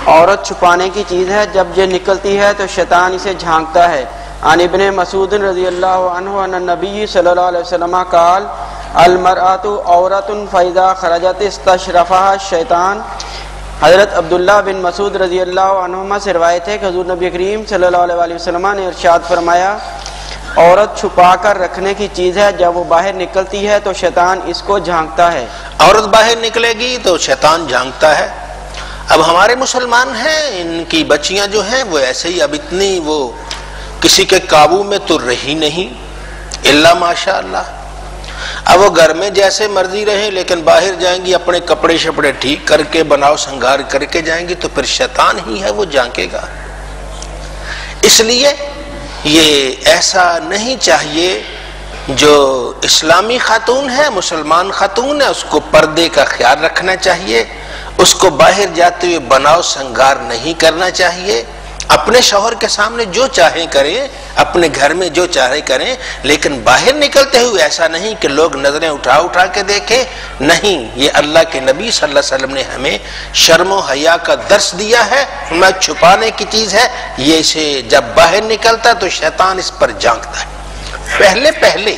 عورت چھپانے کی چیز ہے، جب یہ نکلتی ہے تو شیطان اسے جھانکتا ہے۔ عن ابن مسعود رضی اللہ عنہ ان النبی صلی اللہ علیہ وسلم قال المرأۃ عورۃ فاذا خرجت استشرفها الشیطان۔ حضرت عبداللہ بن مسعود رضی اللہ عنہما سے روایت ہے کہ حضور نبی کریم صلی اللہ علیہ وسلم نے ارشاد فرمایا عورت چھپا کر رکھنے کی چیز ہے، جب وہ باہر نکلتی ہے تو شیطان اس کو جھانکتا ہے۔ عورت باہر نکلے گی تو شیطان جھانکتا ہے۔ اب ہمارے مسلمان ہیں، ان کی بچیاں جو ہیں وہ ایسے ہی اب اتنی وہ کسی کے قابو میں تو رہی نہیں الا ماشاء اللہ۔ اب وہ گھر میں جیسے مرضی رہیں لیکن باہر جائیں گی اپنے کپڑے شپڑے ٹھیک کر کے بناؤ سنگار کر کے جائیں گی تو پھر شیطان ہی ہے وہ جھانکے گا۔ اس لیے یہ ایسا نہیں چاہیے، جو اسلامی خاتون ہے مسلمان خاتون ہے اس کو پردے کا خیال رکھنا چاہیے، اس کو باہر جاتے ہوئے بناؤ سنگار نہیں کرنا چاہیے، اپنے شوہر کے سامنے جو چاہیں کریں، اپنے گھر میں جو چاہے کریں، لیکن باہر نکلتے ہوئے ایسا نہیں کہ لوگ نظریں اٹھا اٹھا کے دیکھیں۔ نہیں، یہ اللہ کے نبی صلی اللہ علیہ وسلم نے ہمیں شرم و حیا کا درس دیا ہے، میں چھپانے کی چیز ہے، یہ اسے جب باہر نکلتا تو شیطان اس پر جھانکتا ہے۔ پہلے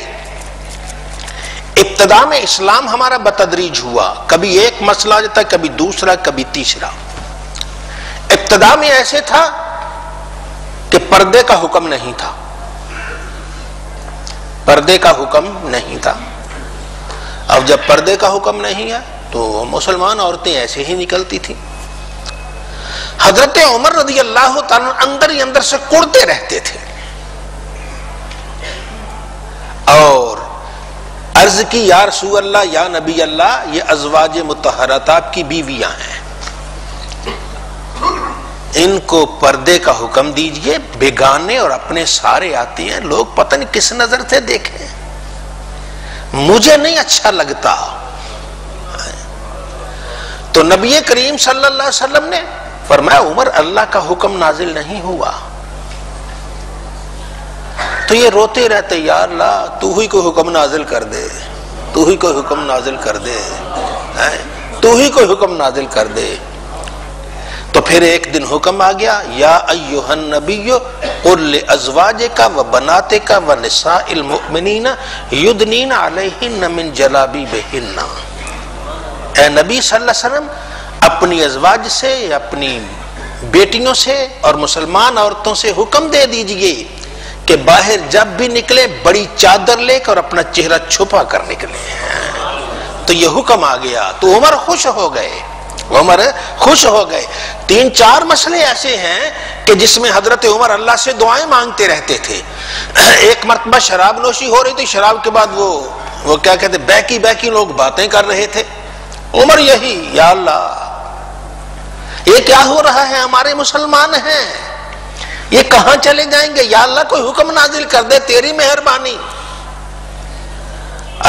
ابتدا میں اسلام ہمارا بتدریج ہوا، کبھی ایک مسئلہ آ جاتا، کبھی دوسرا، کبھی تیسرا۔ ابتدا میں ایسے تھا کہ پردے کا حکم نہیں تھا، پردے کا حکم نہیں تھا۔ اب جب پردے کا حکم نہیں ہے تو مسلمان عورتیں ایسے ہی نکلتی تھیں۔ حضرت عمر رضی اللہ تعالیٰ اندر ہی اندر سے کڑتے رہتے تھے اور عرض کی یا رسول اللہ یا نبی اللہ، یہ ازواج مطہرات آپ کی بیویاں ہیں، ان کو پردے کا حکم دیجئے، بیگانے اور اپنے سارے آتے ہیں، لوگ پتہ نہیں کس نظر سے دیکھیں، مجھے نہیں اچھا لگتا۔ تو نبی کریم صلی اللہ علیہ وسلم نے فرمایا عمر اللہ کا حکم نازل نہیں ہوا۔ تو یہ روتے رہتے یا اللہ تو ہی کوئی حکم نازل کر دے، تو ہی کوئی حکم نازل کر دے، تو ہی کوئی حکم نازل کر دے۔ تو پھر ایک دن حکم آ گیا یا ایھا النبی قل لازواجک وبناتک ونساء المؤمنین یدنین علیہن من جلابیبہن۔ اے نبی صلی اللہ علیہ وسلم اپنی ازواج سے، اپنی بیٹیوں سے اور مسلمان عورتوں سے حکم دے دیجئے کہ باہر جب بھی نکلے بڑی چادر لے کر اپنا چہرہ چھپا کر نکلے۔ تو یہ حکم آ گیا تو عمر خوش ہو گئے، عمر خوش ہو گئے۔ 3-4 مسئلے ایسے ہیں کہ جس میں حضرت عمر اللہ سے دعائیں مانگتے رہتے تھے۔ ایک مرتبہ شراب نوشی ہو رہی تھی، شراب کے بعد وہ کیا کہتے بیکی لوگ باتیں کر رہے تھے، عمر یہی یا اللہ یہ کیا ہو رہا ہے، ہمارے مسلمان ہیں یہ کہاں چلے جائیں گے، یا اللہ کوئی حکم نازل کر دے تیری مہربانی۔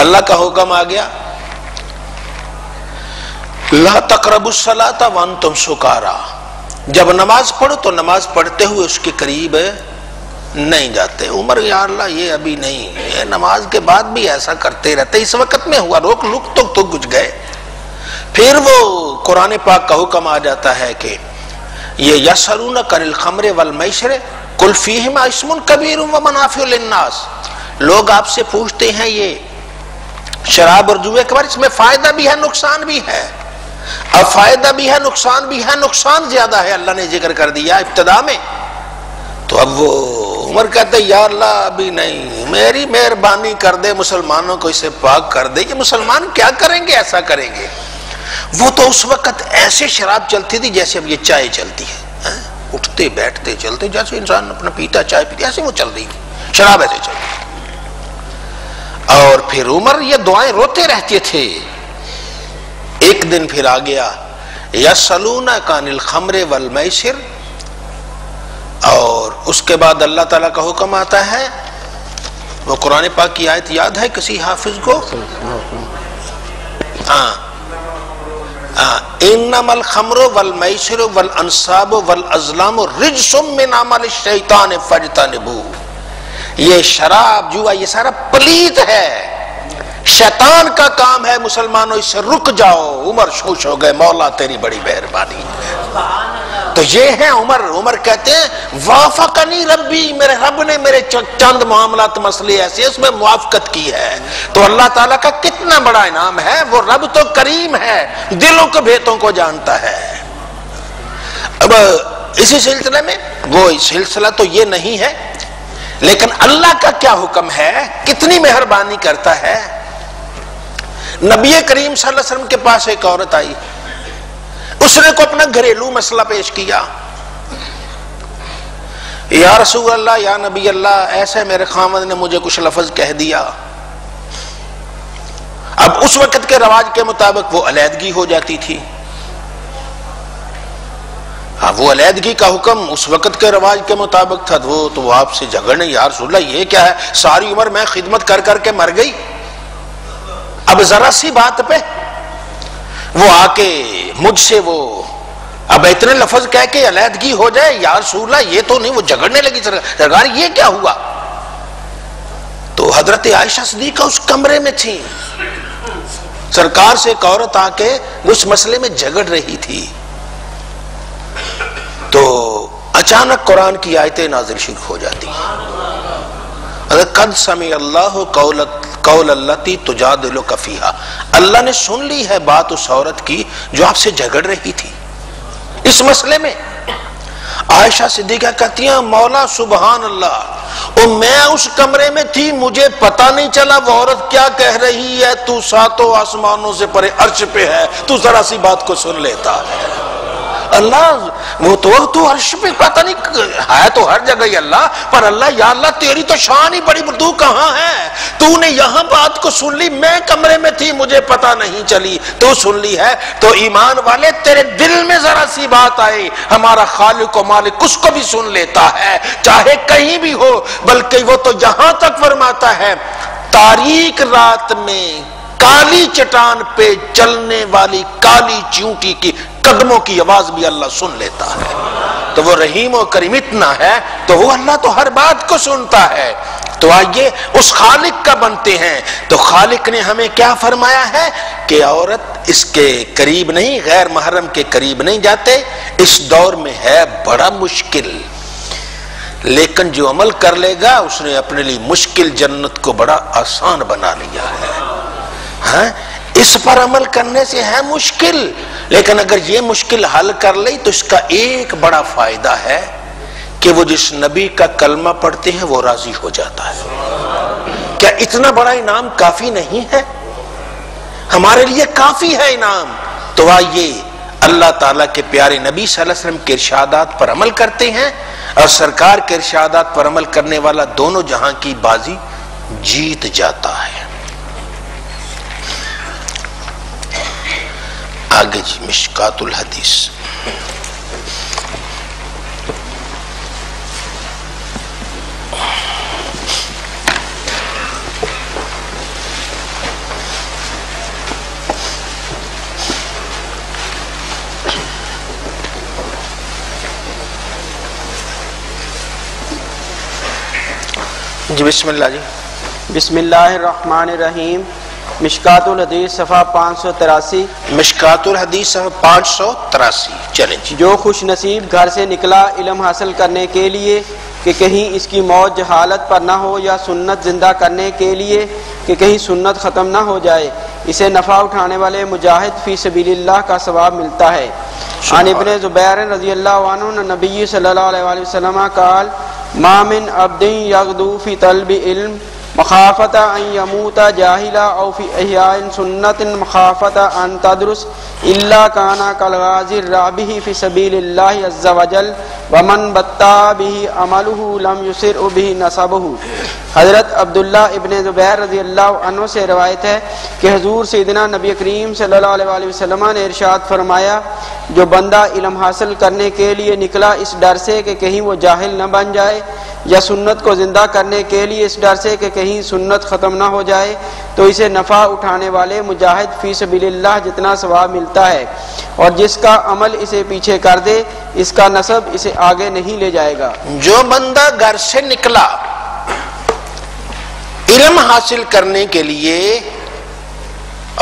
اللہ کا حکم آ گیا لا تقربوا الصلاۃ وانتم سکارا، جب نماز پڑھو تو نماز پڑھتے ہوئے اس کے قریب نہیں جاتے۔ عمر یا اللہ یہ ابھی نہیں، یہ نماز کے بعد بھی ایسا کرتے رہتے، اس وقت میں ہوا روک لک تو گج گئے۔ پھر وہ قرآن پاک کا حکم آ جاتا ہے کہ یہ یسألونک عن الخمر والمیسر قل فیہما اسم کبیر ومنافع للناس، لوگ آپ سے پوچھتے ہیں یہ شراب اور جوئے کے بارے، اس میں فائدہ بھی ہے نقصان بھی ہے، اب فائدہ بھی ہے نقصان بھی ہے، نقصان زیادہ ہے اللہ نے ذکر کر دیا ابتدا میں۔ تو اب وہ عمر کہتے یا اللہ ابھی نہیں، میری مہربانی کر دے، مسلمانوں کو اسے پاک کر دے، یہ مسلمان کیا کریں گے، ایسا کریں گے۔ وہ تو اس وقت ایسے شراب چلتی تھی جیسے اب یہ چائے چلتی ہے، اٹھتے بیٹھتے چلتے جیسے انسان اپنا پیتا چائے پیتا، ایسے وہ چل رہی تھی شراب، ایسے چل رہی۔ اور پھر عمر یہ دعائیں روتے رہتے تھے۔ ایک دن پھر آ گیا یسألونک عن الخمر والمیسر، اور اس کے بعد اللہ تعالیٰ کا حکم آتا ہے، وہ قرآن پاک کی آیت یاد ہے کسی حافظ کو؟ انما الخمر والمیسر والانصاب والازلام رجس من عمل الشیطان فاجتنبوہ، یہ شراب جوا یہ سارا پلید ہے، شیطان کا کام ہے، مسلمانوں اس سے رک جاؤ۔ عمر خوش ہو گئے، مولا تیری بڑی مہربانی، تو یہ ہیں عمر کہتے ہیں وافقنی ربی، میرے رب نے میرے چند معاملات مسئلے ایسے اس میں موافقت کی ہے۔ تو اللہ تعالیٰ کا کتنا بڑا انعام ہے، وہ رب تو کریم ہے، دلوں کے بھیتوں کو جانتا ہے۔ اب اسی سلسلے میں وہ سلسلہ تو یہ نہیں ہے، لیکن اللہ کا کیا حکم ہے، کتنی مہربانی کرتا ہے۔ نبی کریم صلی اللہ علیہ وسلم کے پاس ایک عورت آئی، اس نے کو اپنا گھریلو مسئلہ پیش کیا، یا رسول اللہ، یا نبی اللہ، ایسے میرے خامد نے مجھے کچھ لفظ کہہ دیا۔ اب اس وقت کے رواج کے مطابق وہ علیحدگی ہو جاتی تھی۔ اب وہ علیحدگی کا حکم اس وقت کے رواج کے مطابق تھا، وہ تو آپ سے جھگڑنے، یا رسول اللہ یہ کیا ہے، ساری عمر میں خدمت کر کر کے مر گئی، اب ذرا سی بات پہ وہ آ کے مجھ سے وہ اب اتنے لفظ کہہ کے علیحدگی ہو جائے، یا رسول اللہ یہ تو نہیں، وہ جھگڑنے لگی، سرکار یہ کیا ہوا؟ تو حضرت عائشہ صدیقہ اس کمرے میں تھی، سرکار سے ایک عورت آ کے اس مسئلے میں جھگڑ رہی تھی، تو اچانک قرآن کی آیتیں نازل شروع ہو جاتی ہیں، قد سمع اللہ قول التی تجادلک فیہا، اللہ نے سن لی ہے بات اس عورت کی جو آپ سے جھگڑ رہی تھی اس مسئلے میں۔ عائشہ صدیقہ کہتی ہیں مولا سبحان اللہ، اور میں اس کمرے میں تھی، مجھے پتہ نہیں چلا وہ عورت کیا کہہ رہی ہے، تو ساتوں آسمانوں سے پرے عرش پہ ہے، تو ذرا سی بات کو سن لیتا ہے۔ اللہ وہ تو عرش پہ پتہ نہیں ہے، تو ہر جگہ ہی اللہ، پر اللہ یا اللہ تیری تو شان ہی بڑی، تو کہاں ہے، تو نے یہاں بات کو سن لی، میں کمرے میں تھی مجھے پتہ نہیں چلی، تو سن لی ہے۔ تو ایمان والے تیرے دل میں ذرا سی بات آئی، ہمارا خالق و مالک اس کو بھی سن لیتا ہے، چاہے کہیں بھی ہو، بلکہ وہ تو یہاں تک فرماتا ہے تاریک رات میں کالی چٹان پہ چلنے والی کالی چیونٹی کی قدموں کی آواز بھی اللہ سن لیتا ہے۔ تو وہ رحیم و کریم اتنا ہے، تو وہ اللہ تو ہر بات کو سنتا ہے۔ تو آئیے اس خالق کا بنتے ہیں، تو خالق نے ہمیں کیا فرمایا ہے کہ عورت اس کے قریب نہیں، غیر محرم کے قریب نہیں جاتے، اس دور میں ہے بڑا مشکل، لیکن جو عمل کر لے گا اس نے اپنے لیے مشکل جنت کو بڑا آسان بنا لیا ہے۔ ہاں اس پر عمل کرنے سے ہے مشکل، لیکن اگر یہ مشکل حل کر لے تو اس کا ایک بڑا فائدہ ہے کہ وہ جس نبی کا کلمہ پڑھتے ہیں وہ راضی ہو جاتا ہے۔ کیا اتنا بڑا انعام کافی نہیں ہے؟ ہمارے لیے کافی ہے انعام۔ تو آئیے اللہ تعالیٰ کے پیارے نبی صلی اللہ علیہ وسلم کے ارشادات پر عمل کرتے ہیں، اور سرکار کے ارشادات پر عمل کرنے والا دونوں جہاں کی بازی جیت جاتا ہے۔ آگے جی مشکات الحدیث۔ جی بسم اللہ جی۔ بسم اللہ الرحمن الرحیم۔ مشکات الحدیث صفحہ 583۔ مشکات الحدیث صفحہ 583۔ چلیں جی۔ جو خوش نصیب گھر سے نکلا علم حاصل کرنے کے لیے کہ کہیں اس کی موت جہالت پر نہ ہو، یا سنت زندہ کرنے کے لیے کہ کہیں سنت ختم نہ ہو جائے، اسے نفع اٹھانے والے مجاہد فی سبیل اللہ کا ثواب ملتا ہے۔ عن ابن زبیر رضی اللہ عنہ نبی صلی اللہ علیہ وسلم قال ما من عبد یغدو فی طلب علم مخافت ان یموت جاہلا او فی احیاء سنت مخافت ان تدرس الا کانا کالغازی الرابح فی سبیل اللہ عز وجل ومن بطا به عملہ لم یسر به نسبہ۔ حضرت عبداللہ ابن زبیر رضی اللہ عنہ سے روایت ہے کہ حضور سیدنا نبی کریم صلی اللہ علیہ وسلم نے ارشاد فرمایا، جو بندہ علم حاصل کرنے کے لیے نکلا اس ڈر سے کہ کہیں وہ جاہل نہ بن جائے، یا سنت کو زندہ کرنے کے لیے اس ڈر سے کہ کہیں سنت ختم نہ ہو جائے، تو اسے نفع اٹھانے والے مجاہد فی سبیل اللہ جتنا ثواب ملتا ہے، اور جس کا عمل اسے پیچھے کر دے اس کا نسب اسے آگے نہیں لے جائے گا۔ جو بندہ گھر سے نکلا علم حاصل کرنے کے لیے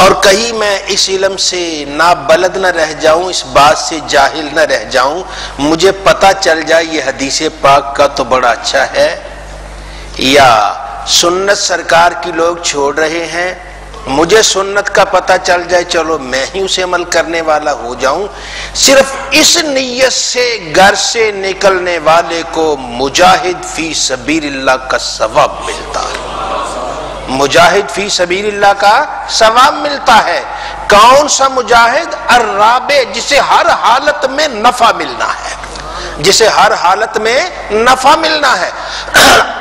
اور کہیں میں اس علم سے نابلد نہ رہ جاؤں، اس بات سے جاہل نہ رہ جاؤں، مجھے پتہ چل جائے یہ حدیث پاک کا تو بڑا اچھا ہے، یا سنت سرکار کی لوگ چھوڑ رہے ہیں، مجھے سنت کا پتہ چل جائے، چلو میں ہی اسے عمل کرنے والا ہو جاؤں، صرف اس نیت سے گھر سے نکلنے والے کو مجاہد فی سبیل اللہ کا ثواب ملتا ہے، مجاہد فی سبیل اللہ کا ثواب ملتا ہے۔ کون سا مجاہد؟ الرابع، جسے ہر حالت میں نفع ملنا ہے، جسے ہر حالت میں نفع ملنا ہے۔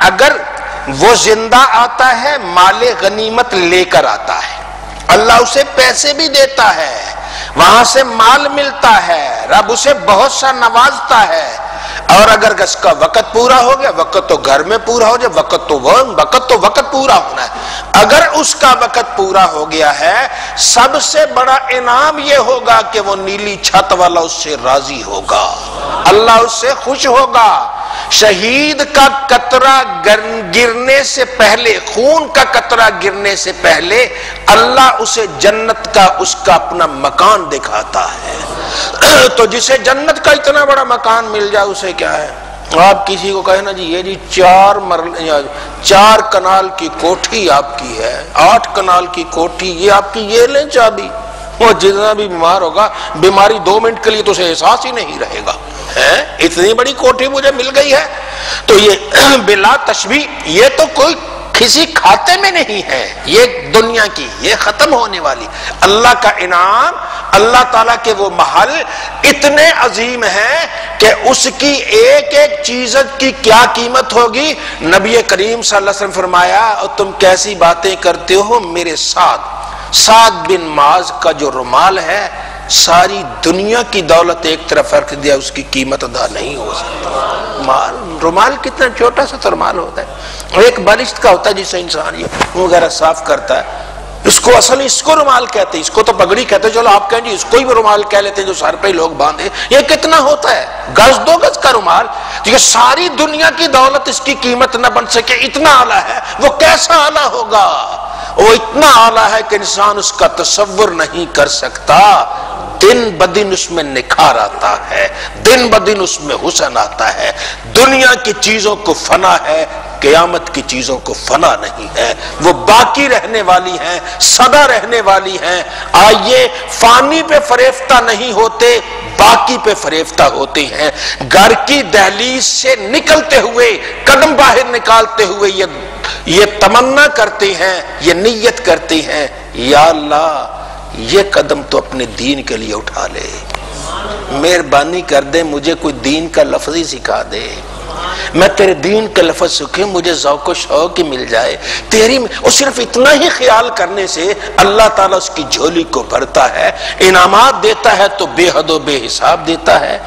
اگر وہ زندہ آتا ہے مال غنیمت لے کر آتا ہے، اللہ اسے پیسے بھی دیتا ہے، وہاں سے مال ملتا ہے، رب اسے بہت سا نوازتا ہے، اور اگر اس کا وقت پورا ہو گیا، وقت تو گھر میں پورا ہو جائے، وقت تو وقت پورا ہونا ہے، اگر اس کا وقت پورا ہو گیا ہے، سب سے بڑا انعام یہ ہوگا کہ وہ نیلی چھت والا اس سے راضی ہوگا، اللہ اس سے خوش ہوگا۔ شہید کا قطرہ گرنے سے پہلے، خون کا قطرہ گرنے سے پہلے اللہ اسے جنت کا اس کا اپنا مکان دکھاتا ہے۔ تو جسے جنت کا اتنا بڑا مکان مل جائے اسے کیا ہے؟ آپ کسی کو کہے نا جی یہ جی 4 کنال کی کوٹھی آپ کی ہے، 8 کنال کی کوٹھی یہ آپ کی، یہ لیں چابی، وہ جتنا بھی بیمار ہوگا، بیماری 2 منٹ کے لیے تو اسے احساس ہی نہیں رہے گا، اتنی بڑی کوٹھی مجھے مل گئی ہے۔ تو یہ بلا تشبیہ، یہ تو کوئی کسی کھاتے میں نہیں ہے، یہ دنیا کی، یہ ختم ہونے والی۔ اللہ کا انعام، اللہ تعالیٰ کے وہ محل اتنے عظیم ہیں کہ اس کی ایک ایک چیز کی کیا قیمت ہوگی۔ نبی کریم صلی اللہ علیہ وسلم فرمایا، اور تم کیسی باتیں کرتے ہو میرے ساتھ، سعد بن معاذ کا جو رومال ہے، ساری دنیا کی دولت ایک طرف رکھ دیا، اس کی قیمت ادا نہیں ہو سکتی۔ رومال کتنا چھوٹا سا رومال ہوتا ہے، ایک بالشت کا ہوتا ہے جسے انسان یہ وغیرہ صاف کرتا ہے، اس کو اصل اس کو رومال کہتے ہیں، اس کو تو پگڑی کہتے ہیں، چلو آپ کہیں جی اس کو ہی رومال کہہ لیتے ہیں جو سر پہ لوگ باندھے۔ یہ کتنا ہوتا ہے؟ گز 2 گز کا رومال، کیونکہ ساری دنیا کی دولت اس کی قیمت نہ بن سکے، اتنا اعلیٰ ہے۔ وہ کیسا اعلیٰ ہوگا؟ وہ اتنا اعلیٰ ہے کہ انسان اس کا تصور نہیں کر سکتا۔ دن بدن اس میں نکھار آتا ہے، دن بدن اس میں حسن آتا ہے۔ دنیا کی چیزوں کو فنا ہے، قیامت کی چیزوں کو فنا نہیں ہے، وہ باقی رہنے والی ہیں، سدا رہنے والی ہیں۔ آئیے فانی پہ فریفتہ نہیں ہوتے، باقی پہ فریفتہ ہوتے ہیں۔ گھر کی دہلیز سے نکلتے ہوئے، قدم باہر نکالتے ہوئے یہ تمنا کرتے ہیں، یہ نیت کرتے ہیں، یا اللہ یہ قدم تو اپنے دین کے لیے اٹھا لے، مہربانی کر دے، مجھے کوئی دین کا لفظ ہی سکھا دے، میں تیرے دین کا لفظ سکھے، مجھے ذوق و شوق ہی مل جائے تیری۔ اور صرف اتنا ہی خیال کرنے سے اللہ تعالیٰ اس کی جھولی کو بھرتا ہے، انعامات دیتا ہے تو بے حد و بے حساب دیتا ہے۔